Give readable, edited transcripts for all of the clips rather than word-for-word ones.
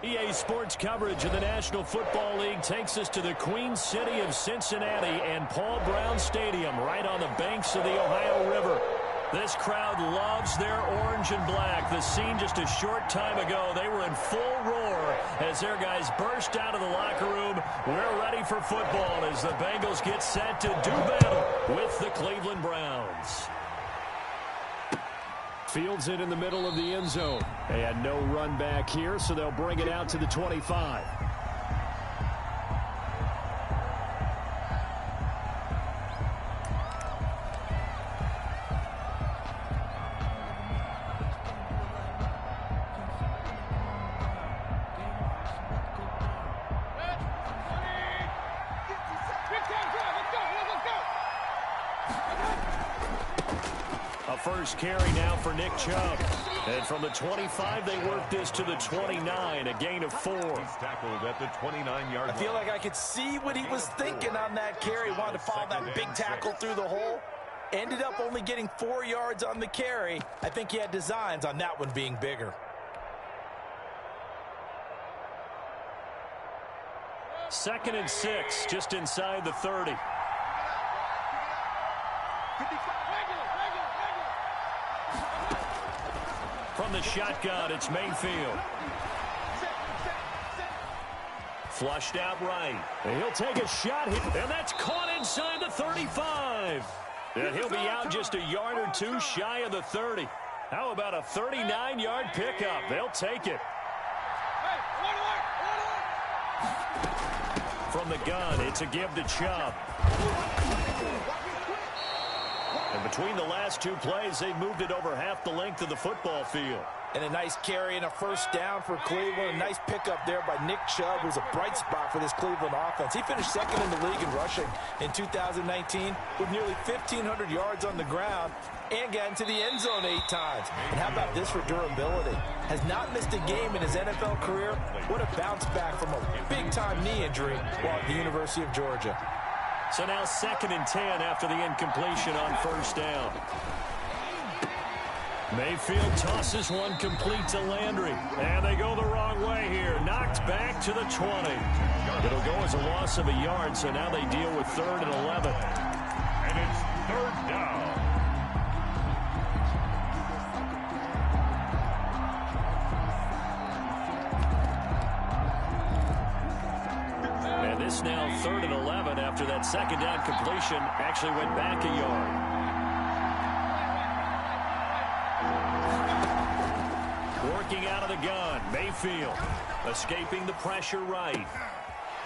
EA Sports coverage of the National Football League takes us to the Queen City of Cincinnati and Paul Brown Stadium right on the banks of the Ohio River. This crowd loves their orange and black. The scene just a short time ago, they were in full roar as their guys burst out of the locker room. We're ready for football as the Bengals get set to do battle with the Cleveland Browns. Fields it in the middle of the end zone. They had no run back here, so they'll bring it out to the 25. First carry now for Nick Chubb. And from the 25, they work this to the 29, a gain of 4. He's tackled at the 29-yard line. I feel like I could see what he was thinking on that carry. Wanted to follow that big tackle through the hole. Ended up only getting 4 yards on the carry. I think he had designs on that one being bigger. Second and 6, just inside the 30. From the shotgun, it's Mayfield. Flushed out right. And he'll take a shot here. And that's caught inside the 35. And he'll be out just a yard or two shy of the 30. How about a 39-yard pickup? They'll take it. From the gun, it's a give to Chubb. And between the last two plays, they've moved it over half the length of the football field. And a nice carry and a first down for Cleveland. A nice pickup there by Nick Chubb, who's a bright spot for this Cleveland offense. He finished second in the league in rushing in 2019 with nearly 1,500 yards on the ground and got into the end zone 8 times. And how about this for durability? Has not missed a game in his NFL career. What a bounce back from a big-time knee injury while at the University of Georgia. So now 2nd and 10 after the incompletion on first down. Mayfield tosses one complete to Landry. And they go the wrong way here. Knocked back to the 20. It'll go as a loss of a yard, so now they deal with 3rd and 11. And it's 3rd down. This now 3rd and 11 after that second down completion actually went back a yard. Working out of the gun, Mayfield escaping the pressure right.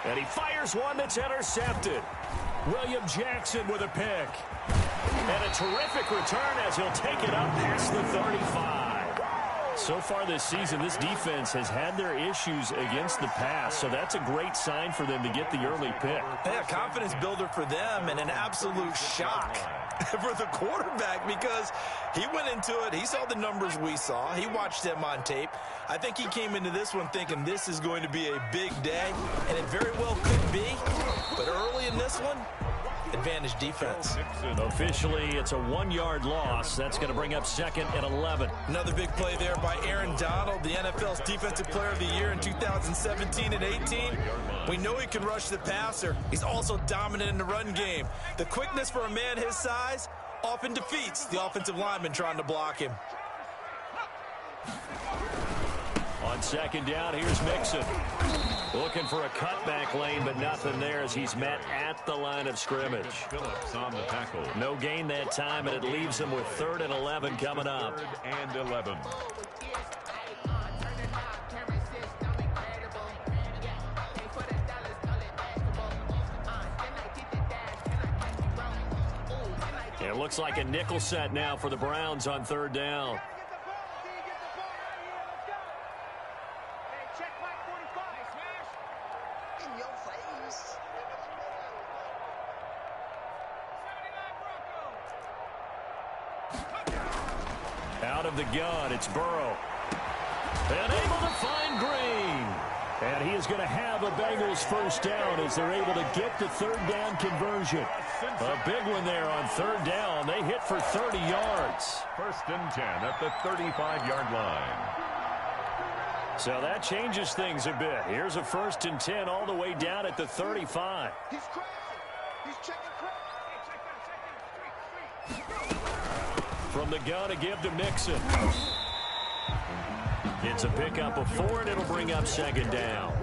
And he fires one that's intercepted. William Jackson with a pick. And a terrific return as he'll take it up past the 35. So far this season, this defense has had their issues against the pass, so that's a great sign for them to get the early pick. Yeah, confidence builder for them and an absolute shock for the quarterback because he went into it. He saw the numbers we saw. He watched them on tape. I think he came into this one thinking this is going to be a big day, and it very well could be. But early in this one, advantage defense. Officially, it's a 1-yard loss. That's going to bring up 2nd and 11. Another big play there by Aaron Donald, the NFL's Defensive Player of the Year in 2017 and 18. We know he can rush the passer. He's also dominant in the run game. The quickness for a man his size often defeats the offensive lineman trying to block him. On 2nd down, here's Mixon. Looking for a cutback lane, but nothing there as he's met at the line of scrimmage. Phillips on the tackle. No gain that time, and it leaves him with 3rd and 11 coming up. 3rd and 11. It looks like a nickel set now for the Browns on 3rd down. Out of the gun, it's Burrow. And able to find Green. And he is going to have a Bengals first down as they're able to get the 3rd down conversion. A big one there on 3rd down. They hit for 30 yards. 1st and 10 at the 35-yard line. So that changes things a bit. Here's a 1st and 10 all the way down at the 35. He's crazy. He's checking crazy. From the gun to give to Mixon. It's a pickup of 4, and it'll bring up 2nd down.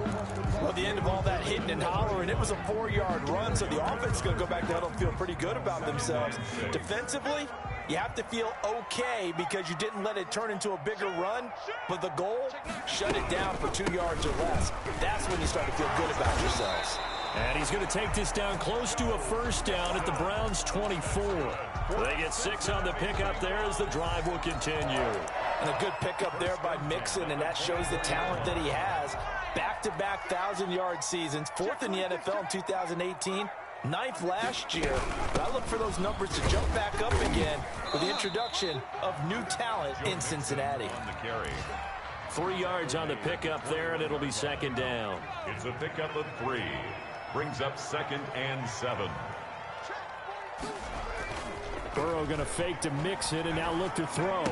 Well, at the end of all that hitting and hollering, it was a 4-yard run, so the offense is going to go back to huddle and feel pretty good about themselves. Defensively, you have to feel okay because you didn't let it turn into a bigger run, but the goal, shut it down for 2 yards or less. That's when you start to feel good about yourselves. And he's going to take this down close to a 1st down at the Browns' 24. They get 6 on the pickup there as the drive will continue. And a good pickup there by Mixon, and that shows the talent that he has. Back-to-back 1,000-yard seasons, 4th in the NFL in 2018, 9th last year. But I look for those numbers to jump back up again with the introduction of new talent in Cincinnati. On the carry. 3 yards on the pickup there, and it'll be 2nd down. It's a pickup of 3. Brings up 2nd and 7. Burrow going to fake to Mixon and now look to throw.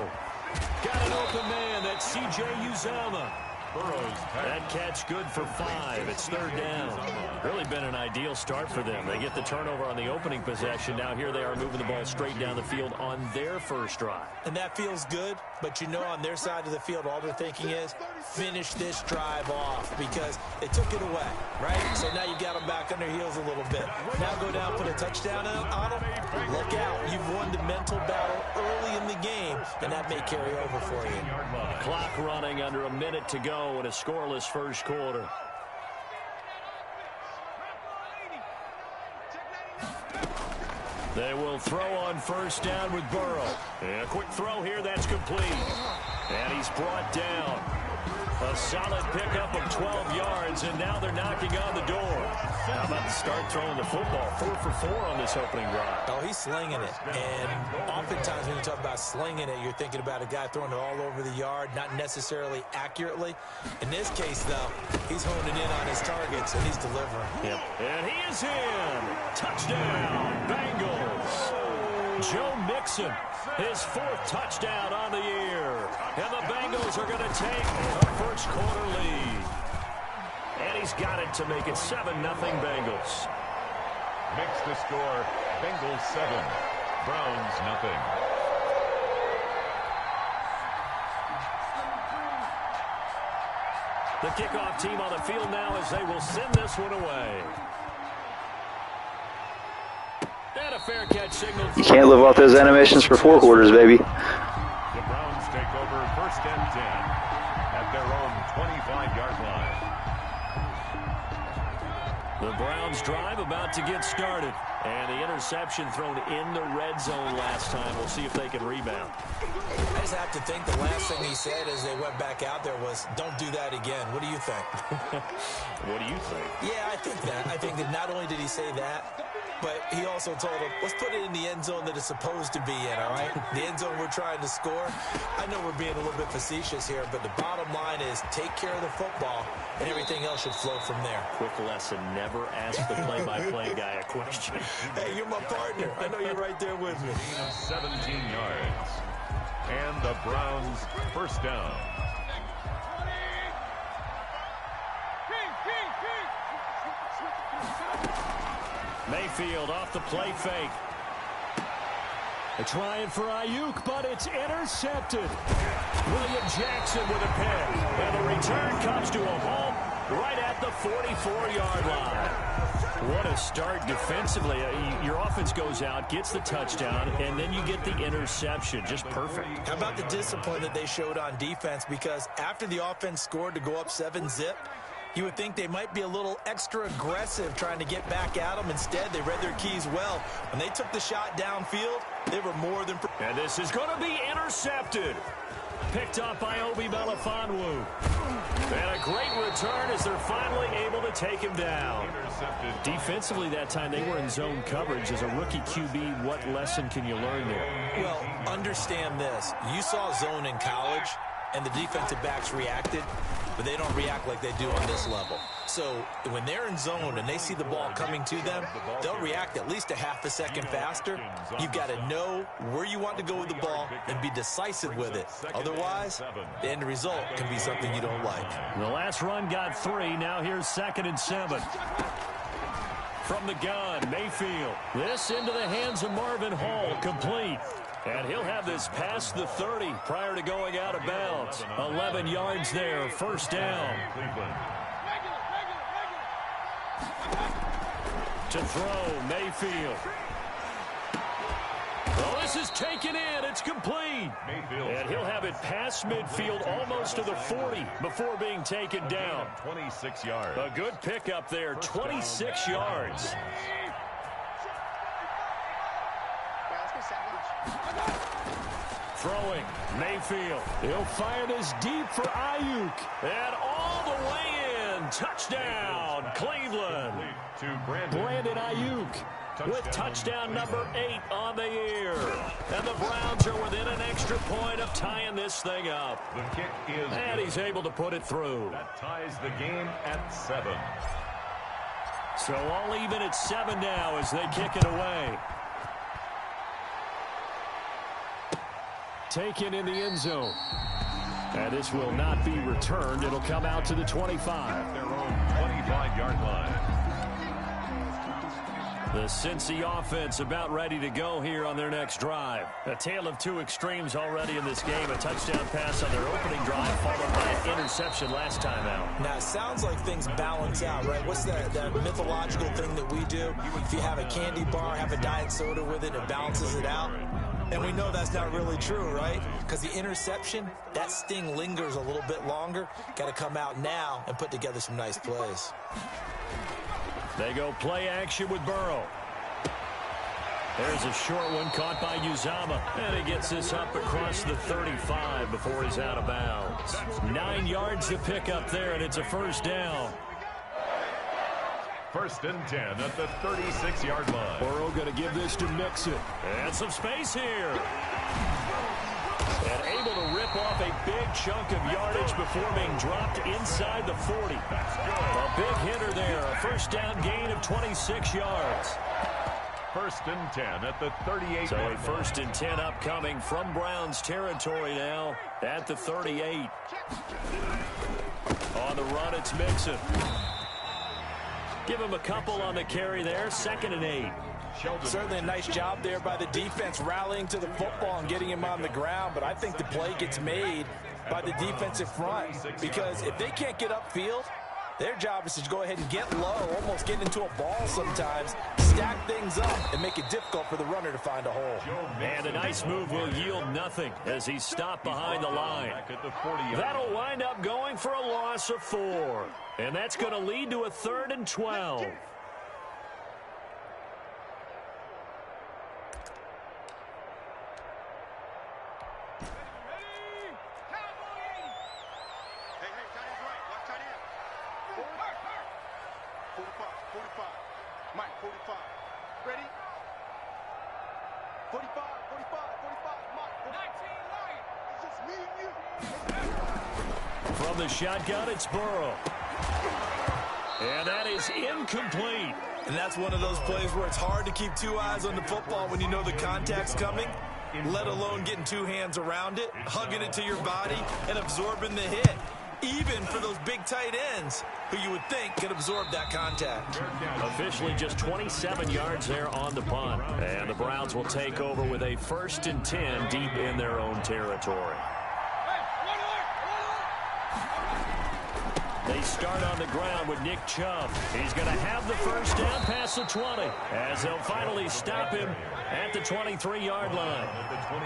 Got an open man. That's C.J. Uzomah. Burrow's That catch good for 5. It's 3rd down. Really been an ideal start for them. They get the turnover on the opening possession. Now here they are moving the ball straight down the field on their first drive. And that feels good, but you know on their side of the field, all they're thinking is finish this drive off because they took it away, right? So now you got them back on their heels a little bit. Now go down, put a touchdown on them. Look out. You've won the mental battle early in the game, and that may carry over for you. Clock running under a minute to go in a scoreless first quarter. They will throw on 1st down with Burrow. And a quick throw here, that's complete. And he's brought down. A solid pickup of 12 yards, and now they're knocking on the door. How about to start throwing the football? 4 for 4 on this opening drive. Oh, he's slinging it. And oftentimes when you talk about slinging it, you're thinking about a guy throwing it all over the yard, not necessarily accurately. In this case, though, he's honing in on his targets, and he's delivering. Yep. And he is in. Touchdown, Bengals. Joe Mixon, his 4th touchdown on the year. And the Bengals are going to take a first quarter lead. And he's got it to make it 7-0 Bengals. Mix the score. Bengals 7. Browns nothing. The kickoff team on the field now as they will send this one away. And a fair catch signal. You can't live off those animations for 4 quarters, baby. The Browns take over 1st and 10 at their own 25-yard line. The Browns drive about to get started. And the interception thrown in the red zone last time. We'll see if they can rebound. I just have to think the last thing he said as they went back out there was, don't do that again. What do you think? What do you think? Yeah, I think that. I think that not only did he say that, but he also told him, let's put it in the end zone that it's supposed to be in, all right? The end zone we're trying to score. I know we're being a little bit facetious here, but the bottom line is take care of the football, and everything else should flow from there. Quick lesson, never ask the play-by-play guy a question. Hey, you're my partner. I know you're right there with me. 17 yards. And the Browns 1st down. Mayfield off the play fake. They're trying for Ayuk, but it's intercepted. William Jackson with a pick. And the return comes to a halt right at the 44-yard line. What a start defensively. Your offense goes out, gets the touchdown, and then you get the interception. Just perfect. How about the discipline that they showed on defense? Because after the offense scored to go up 7-zip, you would think they might be a little extra aggressive trying to get back at them. Instead, they read their keys well. When they took the shot downfield, they were more than... And this is going to be intercepted. Picked up by Obi Melifonwu. And a great return as they're finally able to take him down. Intercepted. Defensively that time, they were in zone coverage. As a rookie QB, what lesson can you learn there? Well, understand this. You saw zone in college. and the defensive backs reacted, but they don't react like they do on this level. So when they're in zone and they see the ball coming to them, they'll react at least a half a second faster. You've got to know where you want to go with the ball and be decisive with it. Otherwise, the end result can be something you don't like. The last run got 3. Now here's 2nd and 7. From the gun, Mayfield. This into the hands of Marvin Hall, complete. And he'll have this past the 30 prior to going out of bounds. 11 yards there, first down. To throw, Mayfield. Well, this is taken in. It's complete. And he'll have it past midfield almost to the 40 before being taken down. 26 yards. A good pickup there, 26 yards. Throwing, Mayfield. He'll fire this deep for Ayuk. And all the way in. Touchdown, Cleveland. Brandon Ayuk with touchdown number 8 on the year. And the Browns are within an extra point of tying this thing up. The kick is and he's able to put it through. That ties the game at 7. So all even at 7 now as they kick it away. Taken in the end zone. And this will not be returned. It'll come out to the 25. Their own 25-yard line. The Cincy offense about ready to go here on their next drive. A tale of two extremes already in this game. A touchdown pass on their opening drive followed by an interception last time out. Now, it sounds like things balance out, right? What's that mythological thing that we do? If you have a candy bar, have a diet soda with it, it balances it out. And we know that's not really true, right? Because the interception, that sting lingers a little bit longer. Got to come out now and put together some nice plays. They go play action with Burrow. There's a short one caught by Uzama. And he gets this up across the 35 before he's out of bounds. 9 yards to pick up there, and it's a first down. 1st and 10 at the 36-yard line. Burrow going to give this to Mixon. And some space here. And able to rip off a big chunk of yardage before being dropped inside the 40. A big hitter there. A first down gain of 26 yards. 1st and 10 at the 38. So a 1st and 10 upcoming from Browns territory now at the 38. On the run, it's Mixon. Give him a couple on the carry there. 2nd and 8. Certainly a nice job there by the defense rallying to the football and getting him on the ground, but I think the play gets made by the defensive front because if they can't get upfield, their job is to go ahead and get low, almost get into a ball sometimes, stack things up, and make it difficult for the runner to find a hole. And a nice move will yield nothing as he's stopped behind the line. That'll wind up going for a loss of 4. And that's going to lead to a 3rd and 12. From the shotgun, it's Burrow. And that is incomplete. And that's one of those plays where it's hard to keep 2 eyes on the football when you know the contact's coming, let alone getting 2 hands around it, hugging it to your body, and absorbing the hit. Even for those big tight ends who you would think could absorb that contact. Officially just 27 yards there on the punt. And the Browns will take over with a 1st and 10 deep in their own territory. They start on the ground with Nick Chubb. He's going to have the first down past the 20 as they'll finally stop him at the 23-yard line.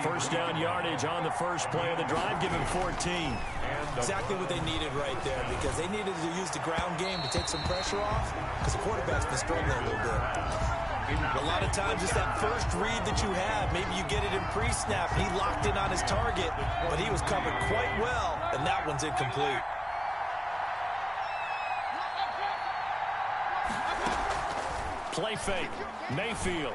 First down yardage on the first play of the drive, give him 14. Exactly what they needed right there because they needed to use the ground game to take some pressure off because the quarterback's been struggling a little bit. A lot of times it's that first read that you have. Maybe you get it in pre-snap. He locked in on his target, but he was covered quite well, and that one's incomplete. Play fake. Mayfield.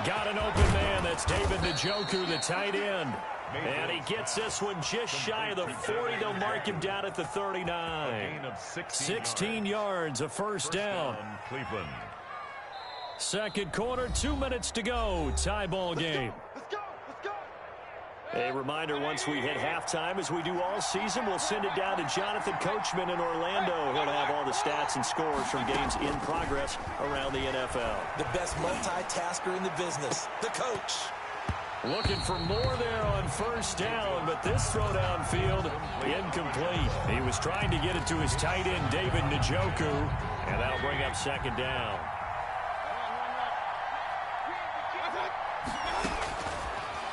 Got an open man. That's David Njoku, the tight end. And he gets this one just shy of the 40. They'll mark him down at the 39. 16 yards, a first down. Cleveland. Second quarter, 2 minutes to go. Tie ball game. A reminder, once we hit halftime, as we do all season, we'll send it down to Jonathan Coachman in Orlando. He'll have all the stats and scores from games in progress around the NFL. The best multitasker in the business, the coach. Looking for more there on first down, but this throw downfield, incomplete. He was trying to get it to his tight end, David Njoku, and that'll bring up second down.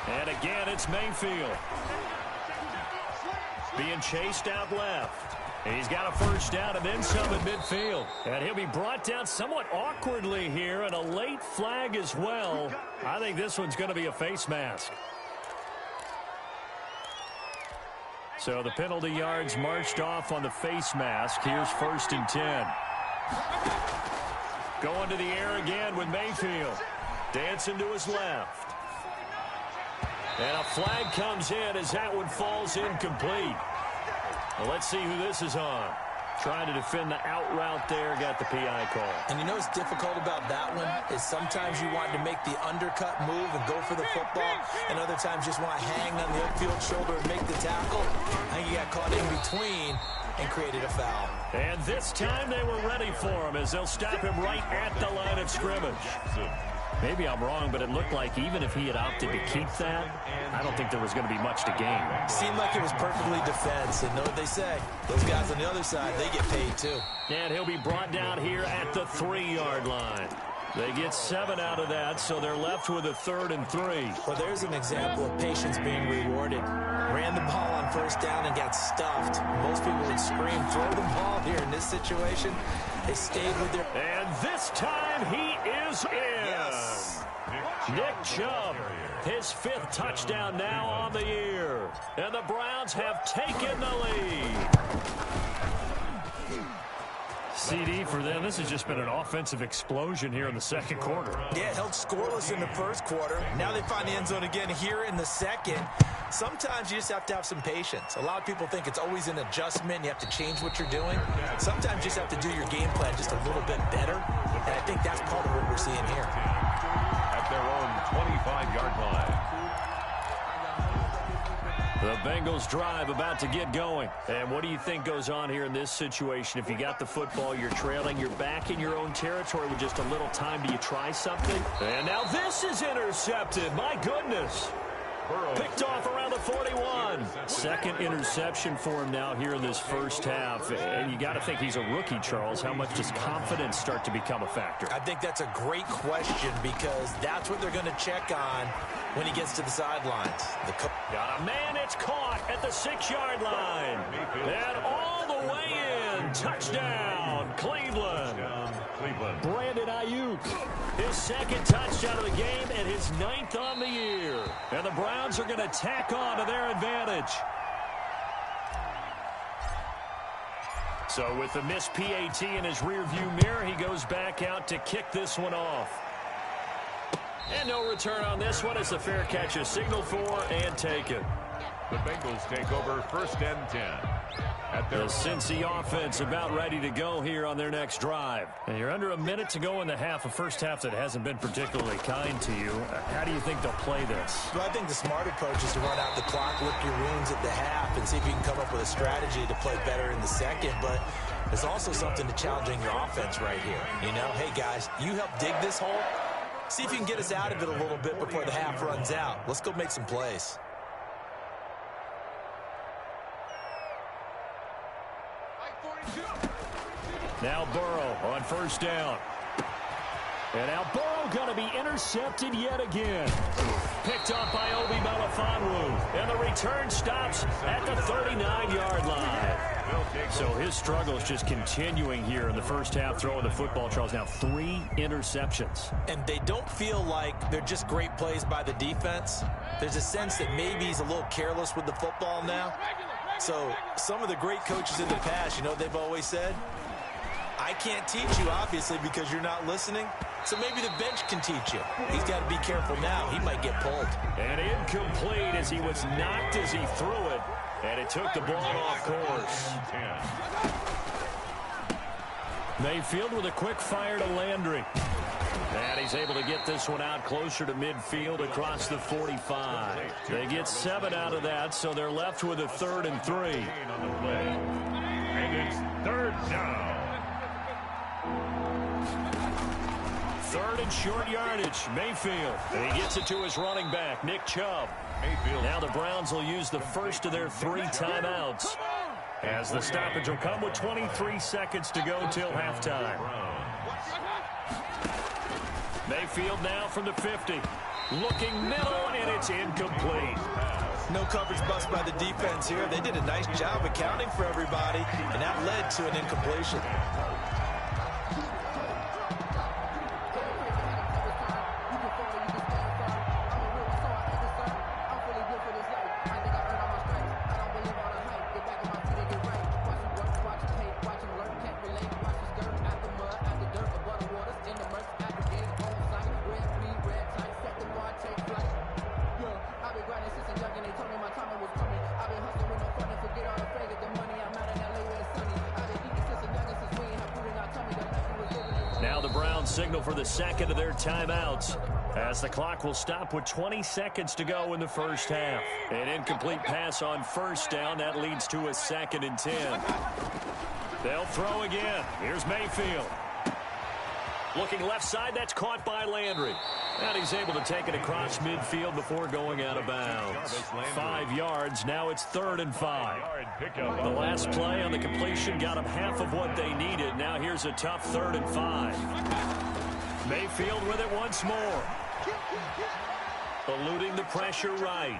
And again, it's Mayfield. Being chased out left. He's got a first down and then some at midfield. And he'll be brought down somewhat awkwardly here, and a late flag as well. I think this one's going to be a face mask. So the penalty yards marched off on the face mask. Here's 1st and 10. Going to the air again with Mayfield. Dancing to his left. And a flag comes in as that one falls incomplete. Well, let's see who this is on. Trying to defend the out route there, got the PI call. And you know what's difficult about that one is sometimes you want to make the undercut move and go for the football, and other times just want to hang on the upfield shoulder and make the tackle. I think you got caught in between and created a foul. And this time they were ready for him as they'll stop him right at the line of scrimmage. Maybe I'm wrong, but it looked like even if he had opted to keep that, I don't think there was going to be much to gain. Seemed like it was perfectly defense, and know what they say. Those guys on the other side, they get paid too. And he'll be brought down here at the 3-yard line. They get 7 out of that, so they're left with a 3rd and 3. Well, there's an example of patience being rewarded. Ran the ball on first down and got stuffed. Most people would scream, throw the ball here in this situation. They stayed with their... And this time he is in. Yes. Nick Chubb, his 5th touchdown now on the year. And the Browns have taken the lead. CD for them. This has just been an offensive explosion here in the second quarter. Yeah, held scoreless in the first quarter. Now they find the end zone again here in the second. Sometimes you just have to have some patience. A lot of people think it's always an adjustment. You have to change what you're doing. Sometimes you just have to do your game plan just a little bit better. And I think that's part of what we're seeing here. At their own 25-yard line. The Bengals drive about to get going. And what do you think goes on here in this situation? If you got the football, you're trailing, you're back in your own territory with just a little time. Do you try something? And now this is intercepted. My goodness. Picked off around the 41. Second interception for him now here in this first half. And you got to think he's a rookie, Charles. How much does confidence start to become a factor? I think that's a great question because that's what they're going to check on when he gets to the sidelines. Got a man, it's caught at the 6-yard line. And all the way in. Touchdown, Cleveland. Brandon Ayuk, his 2nd touchdown of the game and his 9th on the year. And the Browns are going to tack on to their advantage. So with the missed PAT in his rearview mirror, he goes back out to kick this one off. And no return on this one as the fair catch is signaled for and taken. The Bengals take over 1st and 10. The Cincy offense about ready to go here on their next drive. And you're under a minute to go in the half, a first half that hasn't been particularly kind to you. How do you think they'll play this? Well, I think the smart approach is to run out the clock, lick your wounds at the half, and see if you can come up with a strategy to play better in the second. But there's also something to challenging your offense right here. You know, hey, guys, you help dig this hole. See if you can get us out of it a little bit before the half runs out. Let's go make some plays. Now Burrow on first down. And now Burrow going to be intercepted yet again. Picked off by Obi Melifonwu. And the return stops at the 39-yard line. So his struggle is just continuing here in the first half, throwing the football, Charles. Now 3 interceptions. And they don't feel like they're just great plays by the defense. There's a sense that maybe he's a little careless with the football now. So some of the great coaches in the past, you know, they've always said, I can't teach you, obviously, because you're not listening. So maybe the bench can teach you. He's got to be careful now. He might get pulled. And incomplete as he was knocked as he threw it. And it took the ball off course. Mayfield with a quick fire to Landry. And he's able to get this one out closer to midfield across the 45. They get 7 out of that, so they're left with a 3rd and 3. And it's 3rd down. 3rd and short yardage. Mayfield. And he gets it to his running back, Nick Chubb. Now the Browns will use the first of their 3 timeouts, as the stoppage will come with 23 seconds to go till halftime. Mayfield now from the 50. Looking middle, and it's incomplete. No coverage bust by the defense here. They did a nice job accounting for everybody, and that led to an incompletion. Now the Browns signal for the second of their timeouts, as the clock will stop with 20 seconds to go in the first half. An incomplete pass on first down. That leads to a 2nd and 10. They'll throw again. Here's Mayfield. Looking left side. That's caught by Landry. And he's able to take it across midfield before going out of bounds. 5 yards. Now it's 3rd and 5. The last play on the completion got them half of what they needed. Now here's a tough 3rd and 5. Mayfield with it once more. Eluding the pressure right.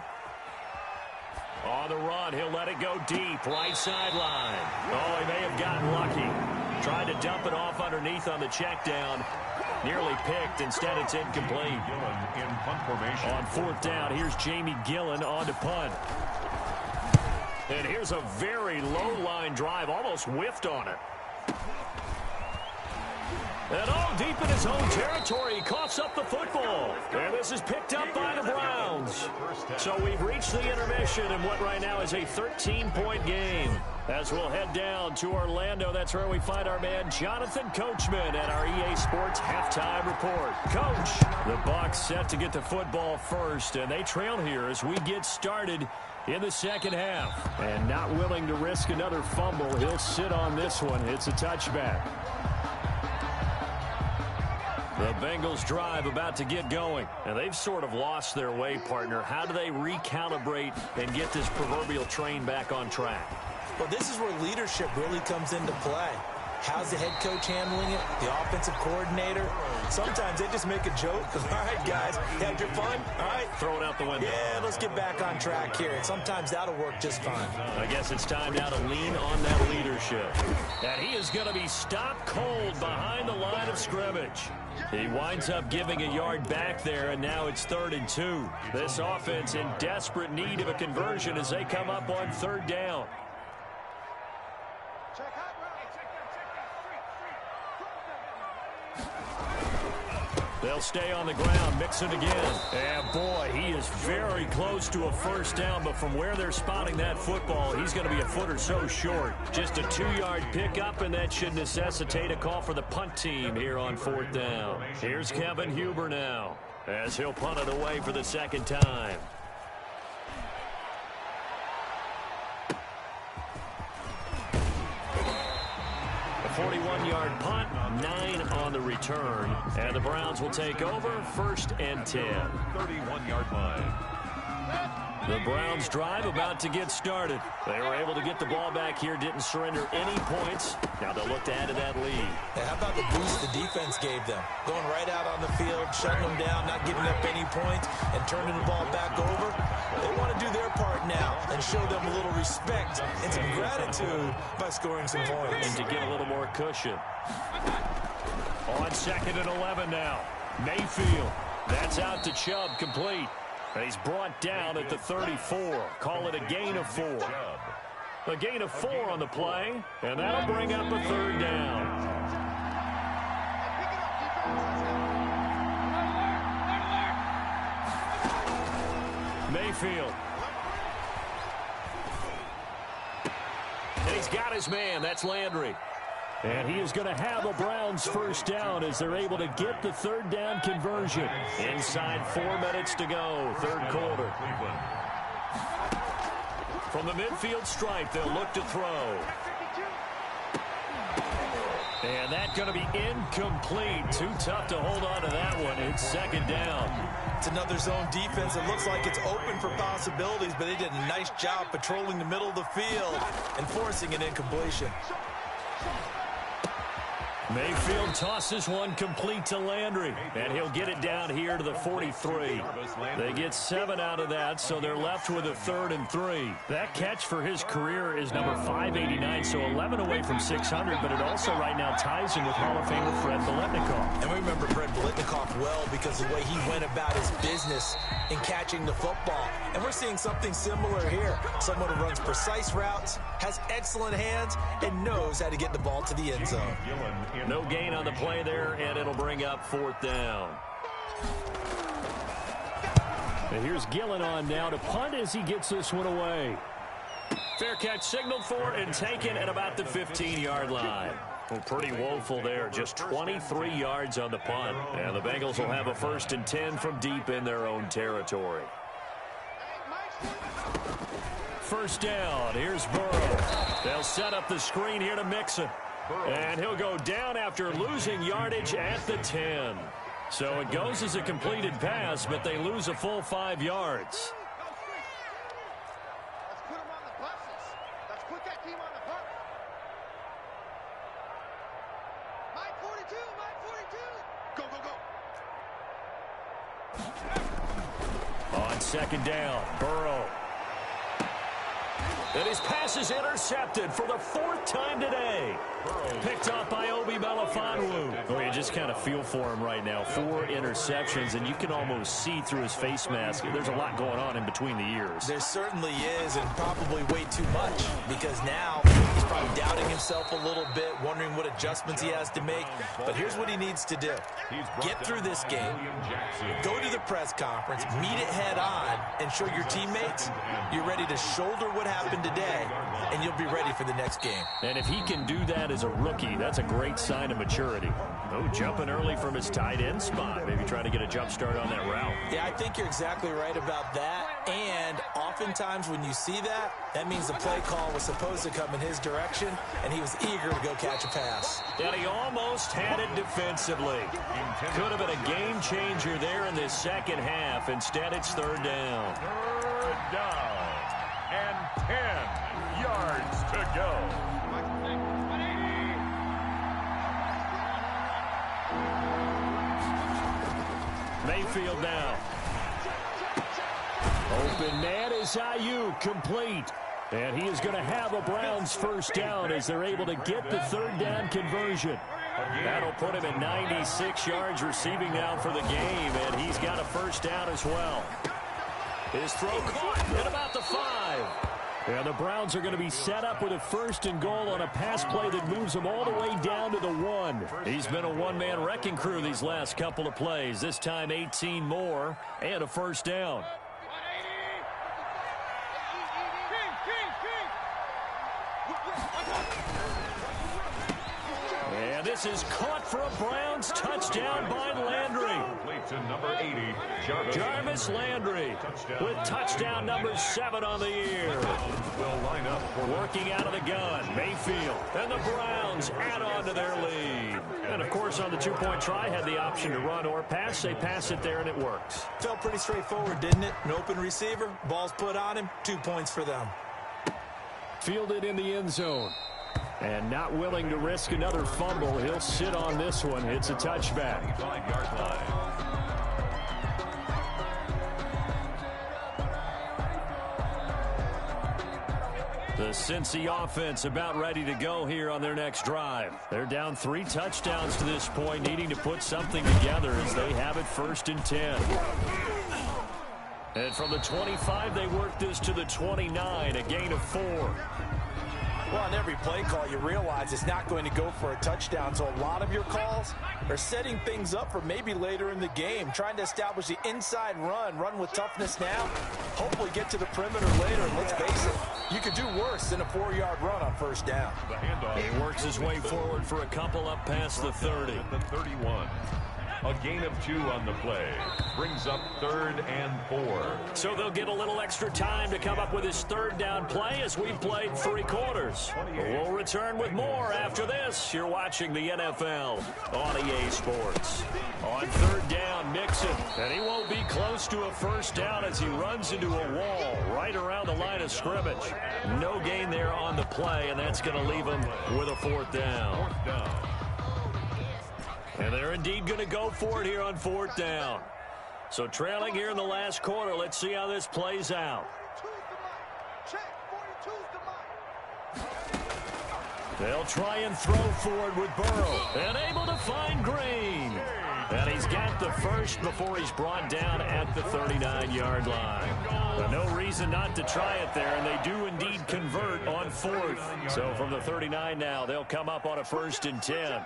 On the run, he'll let it go deep. Right sideline. Oh, he may have gotten lucky. Tried to dump it off underneath on the check down. Nearly picked. Instead, it's incomplete. In punt formation. On 4th down, here's Jamie Gillen on to punt. And here's a very low-line drive. Almost whiffed on it. And deep in his own territory, he coughs up the football. And this is picked up by the Browns. So we've reached the intermission in what right now is a 13-point game. As we'll head down to Orlando, that's where we find our man Jonathan Coachman at our EA Sports Halftime Report. Coach, the Bucs set to get the football first, and they trail here as we get started in the second half. And not willing to risk another fumble, he'll sit on this one. It's a touchback. The Bengals drive about to get going. And they've sort of lost their way, partner. How do they recalibrate and get this proverbial train back on track? Well, this is where leadership really comes into play. How's the head coach handling it? The offensive coordinator? Sometimes they just make a joke. All right, guys, had your fun? All right. Throw it out the window. Yeah, let's get back on track here. And sometimes that'll work just fine. I guess it's time now to lean on that leadership. And he is going to be stopped cold behind the line of scrimmage. He winds up giving a yard back there, and now it's 3rd and 2. This offense in desperate need of a conversion as they come up on 3rd down. They'll stay on the ground, mix it again. And boy, he is very close to a first down, but from where they're spotting that football, he's going to be a foot or so short. Just a 2-yard pickup, and that should necessitate a call for the punt team here on 4th down. Here's Kevin Huber now, as he'll punt it away for the second time. A 41-yard punt, 9 on the return, and the Browns will take over 1st and 10. 31-yard line. The Browns drive about to get started. They were able to get the ball back here, didn't surrender any points. Now they'll look to add to that lead. Yeah, how about the boost the defense gave them? Going right out on the field, shutting them down, not giving up any points, and turning the ball back over. They want to do their part now and show them a little respect and some gratitude by scoring some points. And to get a little more cushion. On 2nd and 11 now. Mayfield. That's out to Chubb, complete. And he's brought down at the 34. Call it a gain of 4. A gain of 4 on the play, and that'll bring up a third down. Mayfield. And he's got his man. That's Landry. And he is going to have a Browns first down as they're able to get the third down conversion. Inside 4 minutes to go, third quarter. From the midfield stripe, they'll look to throw. And that's going to be incomplete. Too tough to hold on to that one. It's second down. It's another zone defense. It looks like it's open for possibilities, but they did a nice job patrolling the middle of the field and forcing an incompletion. Mayfield tosses one complete to Landry, and he'll get it down here to the 43. They get 7 out of that, so they're left with a 3rd and 3. That catch for his career is number 589, so 11 away from 600, but it also right now ties him with Hall of Famer Fred Biletnikoff. And we remember Fred Biletnikoff well because of the way he went about his business in catching the football. And we're seeing something similar here. Someone who runs precise routes, has excellent hands, and knows how to get the ball to the end zone. No gain on the play there, and it'll bring up 4th down. And here's Gillen on now to punt as he gets this one away. Fair catch signaled for and taken at about the 15-yard line. Well, pretty woeful there. Just 23 yards on the punt. And the Bengals will have a 1st and 10 from deep in their own territory. First down. Here's Burrow. They'll set up the screen here to Mixon. And he'll go down after losing yardage at the 10. So it goes as a completed pass, but they lose a full 5 yards. Let's put them on the buses. Let's put that team on the bus. Mike 42, Mike 42. Go, go, go. On second down, Burrow. And his pass is intercepted for the 4th time today. Picked off by Obi Melifonwu. Oh, you just kind of feel for him right now. 4 interceptions, and you can almost see through his face mask. There's a lot going on in between the ears. There certainly is, and probably way too much, because now he's probably doubting himself a little bit, wondering what adjustments he has to make. But here's what he needs to do. Get through this game, go to the press conference, meet it head on, and show your teammates you're ready to shoulder what happened today, and you'll be ready for the next game. And if he can do that as a rookie, that's a great sign of maturity. Oh, jumping early from his tight end spot. Maybe trying to get a jump start on that route. Yeah, I think you're exactly right about that. And oftentimes when you see that, that means the play call was supposed to come in his direction, and he was eager to go catch a pass. And he almost had it defensively. Could have been a game changer there in this second half. Instead, it's 3rd down. 3rd down and 10 yards to go. Mayfield now. Open man is Ayuk, complete. And he is going to have a Browns first down as they're able to get the 3rd down conversion. That'll put him at 96 yards receiving now for the game, and he's got a first down as well. His throw caught at about the 5. And the Browns are going to be set up with a 1st and goal on a pass play that moves them all the way down to the 1. He's been a one-man wrecking crew these last couple of plays. This time 18 more and a first down. And this is caught for a Browns touchdown by Landry. To number 80, Jarvis Landry with touchdown number 7 on the year. Will line up for working out of the gun. Mayfield and the Browns add on to their lead. And, of course, on the 2-point try, had the option to run or pass. They pass it there, and it works. Felt pretty straightforward, didn't it? An open receiver, ball's put on him, 2 points for them. Fielded in the end zone. And not willing to risk another fumble. He'll sit on this one. It's a touchback. 5-yard line. The Cincy offense about ready to go here on their next drive. They're down 3 touchdowns to this point, needing to put something together as they have it 1st and 10. And from the 25, they work this to the 29, a gain of 4. Well, on every play call, you realize it's not going to go for a touchdown. So a lot of your calls are setting things up for maybe later in the game, trying to establish the inside run with toughness now, hopefully get to the perimeter later. And let's face it, you could do worse than a 4-yard run on first down. He works his way forward for a couple up past the 30. The 31. A gain of 2 on the play. Brings up 3rd and 4. So they'll get a little extra time to come up with his 3rd down play as we've played 3 quarters. We'll return with more after this. You're watching the NFL on EA Sports. On 3rd down, Mixon. And he won't be close to a first down as he runs into a wall right around the line of scrimmage. No gain there on the play, and that's going to leave him with a 4th down. And they're indeed going to go for it here on 4th down. So trailing here in the last quarter, let's see how this plays out. They'll try and throw forward with Burrow. And able to find Green. And he's got the first before he's brought down at the 39-yard line. But no reason not to try it there, and they do indeed convert on 4th. So from the 39 now, they'll come up on a 1st and 10.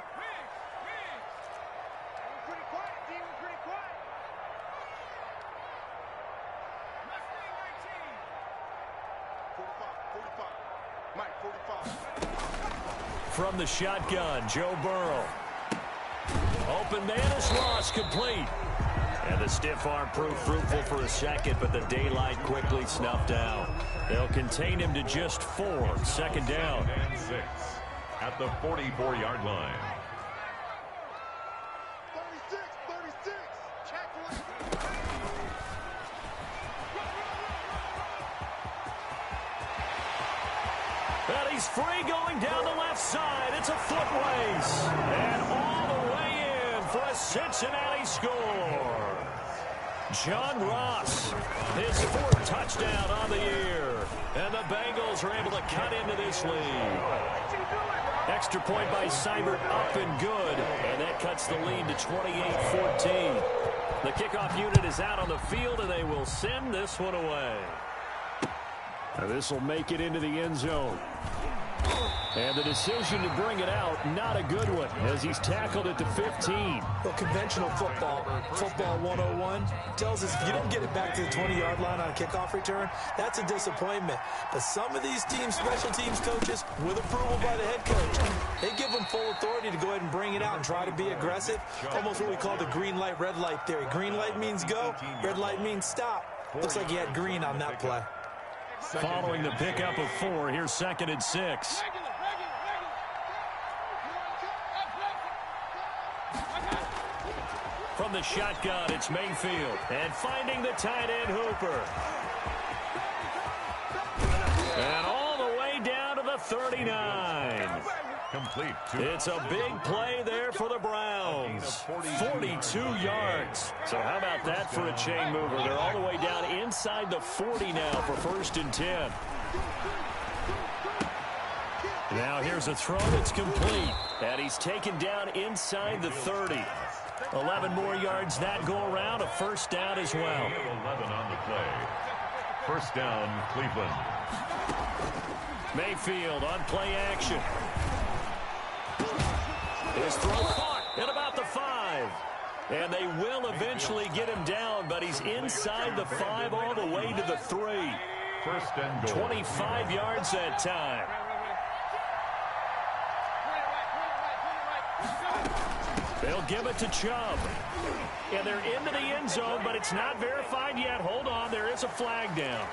From the shotgun, Joe Burrow. Open man is lost, complete. And the stiff arm proved fruitful for a second, but the daylight quickly snuffed out. They'll contain him to just 4. 2nd down. And 6 at the 44-yard line. 36. Check one. And he's free going down the left side. It's a foot race. And all the way in for a Cincinnati score. John Ross, his 4th touchdown on the year. And the Bengals are able to cut into this lead. Extra point by Seibert, up and good. And that cuts the lead to 28-14. The kickoff unit is out on the field, and they will send this one away. Now this will make it into the end zone. And the decision to bring it out, not a good one, as he's tackled at the 15. Well, conventional football 101, tells us if you don't get it back to the 20-yard line on a kickoff return, that's a disappointment. But some of these teams, special teams coaches, with approval by the head coach, they give them full authority to go ahead and bring it out and try to be aggressive. Almost what we call the green light, red light theory. Green light means go, red light means stop. Looks like he had green on that play. Following the pickup of 4, here's 2nd and 6. From the shotgun, it's Mayfield. And finding the tight end, Hooper. And all the way down to the 39. Complete. It's a big play there for the Browns. 42 yards. So how about that for a chain mover? They're all the way down inside the 40 now for 1st and 10. Now here's a throw that's complete. And he's taken down inside the 30. 11 more yards that go around. A 1st down as well. 11 on the play. 1st down, Cleveland. Mayfield on play action. His throw caught at about the 5. And they will eventually get him down, but he's inside the 5 all the way to the 3. 1st and goal. 25 yards that time. They'll give it to Chubb. And they're into the end zone, but it's not verified yet. Hold on, there is a flag down.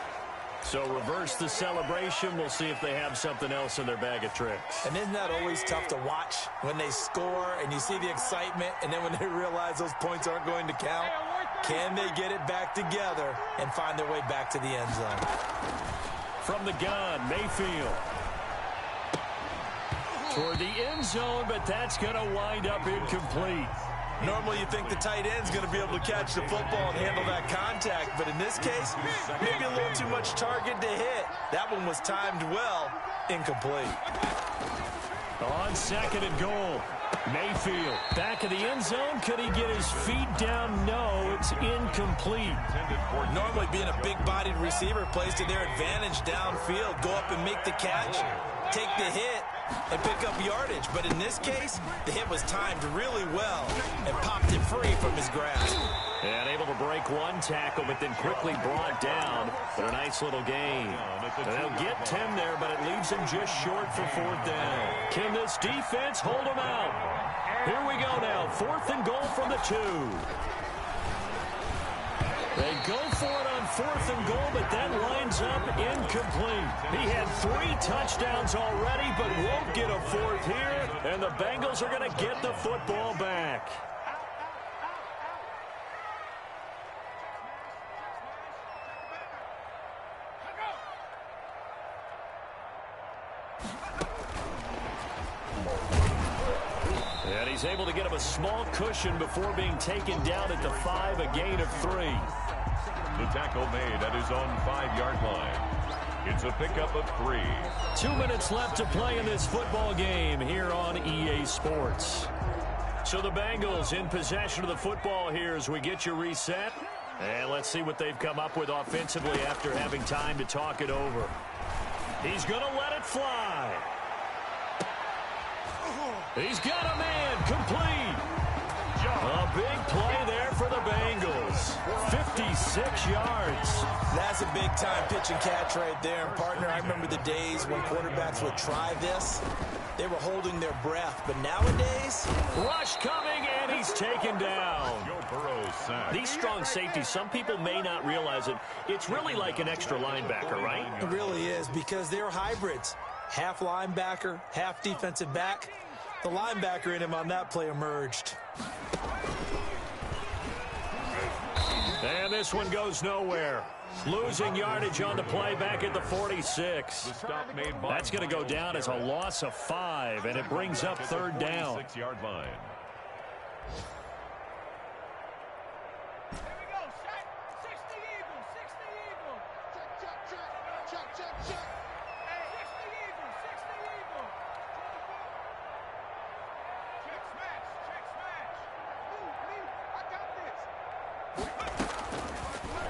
So reverse the celebration. We'll see if they have something else in their bag of tricks. And isn't that always tough to watch when they score and you see the excitement, and then when they realize those points aren't going to count? Can they get it back together and find their way back to the end zone? From the gun, Mayfield. Toward the end zone, but that's going to wind up incomplete. Normally you think the tight end's going to be able to catch the football and handle that contact, but in this case, maybe a little too much target to hit. That one was timed well, incomplete. On 2nd and goal, Mayfield back in the end zone. Could he get his feet down? No, it's incomplete. Normally being a big-bodied receiver plays to their advantage downfield. Go up and make the catch. take the hit and pick up yardage. But in this case, the hit was timed really well and popped it free from his grasp. And able to break one tackle, but then quickly brought down. But a nice little gain. They'll get 10 there, but it leaves them just short for 4th down. Can this defense hold them out? Here we go now. 4th and goal from the 2. They go for it on 4th and goal, but that lines up incomplete. He had 3 touchdowns already, but won't get a 4th here. And the Bengals are going to get the football back. And he's able to get him a small cushion before being taken down at the 5, a gain of 3. The tackle made at his own 5-yard line. It's a pickup of 3. 2 minutes left to play in this football game here on EA Sports. So the Bengals in possession of the football here as we get you reset. And let's see what they've come up with offensively after having time to talk it over. He's going to let it fly. He's got a man complete. A big play there for the Bengals. 56 yards. That's a big-time pitch and catch right there. And, partner, I remember the days when quarterbacks would try this. They were holding their breath. But nowadays... Rush coming, and he's taken down. Joe Burrow's sack. These strong safeties, some people may not realize it. It's really like an extra linebacker, right? It really is, because they're hybrids. Half linebacker, half defensive back. The linebacker in him on that play emerged. And this one goes nowhere. Losing yardage on the play back at the 46. That's going to go down as a loss of 5, and it brings up 3rd down. 6-yard line.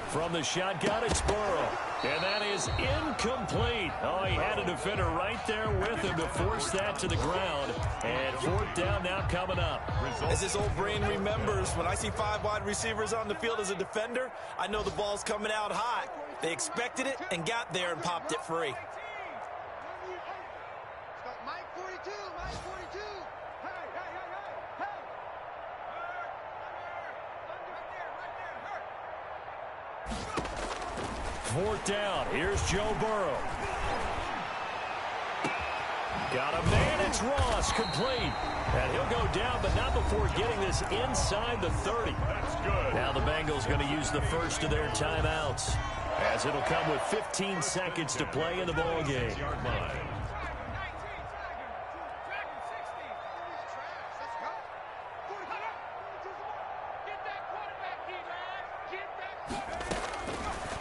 From the shotgun, it's Burrow. And that is incomplete. Oh, he had a defender right there with him to force that to the ground. And 4th down now coming up. As this old brain remembers, when I see 5 wide receivers on the field as a defender, I know the ball's coming out hot. They expected it and got there and popped it free. Mike 42, Mike 42. Hey, hey, hey, hey, hey. 4th down. Here's Joe Burrow. Got a man. It's Ross. Complete. And he'll go down, but not before getting this inside the 30. That's good. Now the Bengals going to use the first of their timeouts, as it'll come with 15 seconds to play in the ball game. 6-yard line.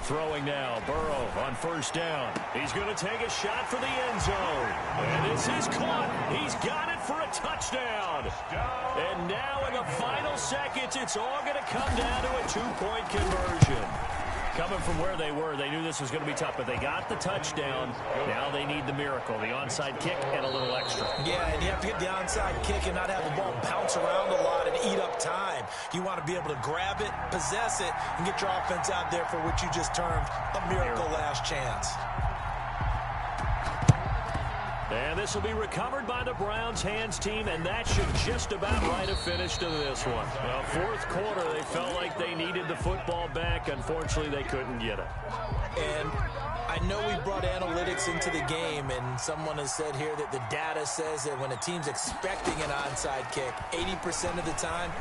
Throwing now, Burrow on 1st down. He's going to take a shot for the end zone. And this is caught. He's got it for a touchdown. And now in the final seconds, it's all going to come down to a 2-point conversion. Coming from where they were, they knew this was going to be tough, but they got the touchdown. Now they need the miracle, the onside kick and a little extra. Yeah, and you have to get the onside kick and not have the ball bounce around a lot and eat up time. You want to be able to grab it, possess it, and get your offense out there for what you just termed a miracle last chance. And this will be recovered by the Browns hands team, and that should just about write a finish to this one. Well, 4th quarter, they felt like they needed the football back. Unfortunately, they couldn't get it. And I know we brought analytics into the game, and someone has said here that the data says that when a team's expecting an onside kick, 80% of the time,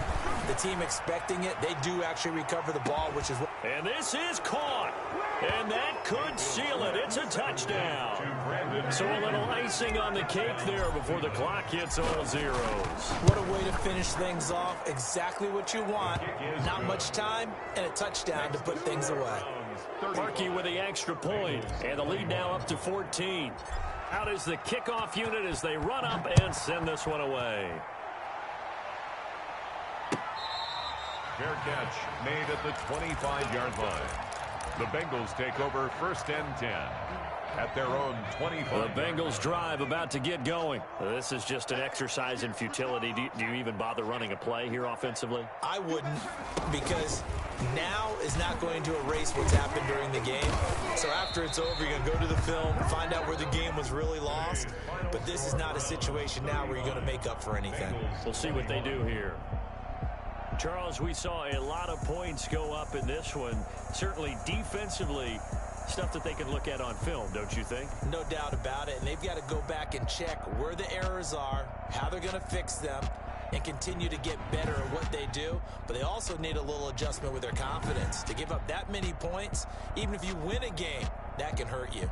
the team expecting it, they do actually recover the ball, which is what... And this is caught. And that could seal it. It's a touchdown. So a little icing on the cake there before the clock hits all zeros. What a way to finish things off. Exactly what you want. Not much time and a touchdown to put things away. Parkey with the extra point. And the lead now up to 14. Out is the kickoff unit as they run up and send this one away. Fair catch made at the 25-yard line. The Bengals take over 1st and 10. at their own 25. The Bengals drive about to get going. This is just an exercise in futility. Do you even bother running a play here offensively? I wouldn't, because now is not going to erase what's happened during the game. So after it's over, you're going to go to the film, find out where the game was really lost. But this is not a situation now where you're going to make up for anything. We'll see what they do here. Charles, we saw a lot of points go up in this one. Certainly defensively, stuff that they can look at on film, don't you think? No doubt about it. And they've got to go back and check where the errors are, how they're going to fix them, and continue to get better at what they do. But they also need a little adjustment with their confidence. To give up that many points, even if you win a game, that can hurt you.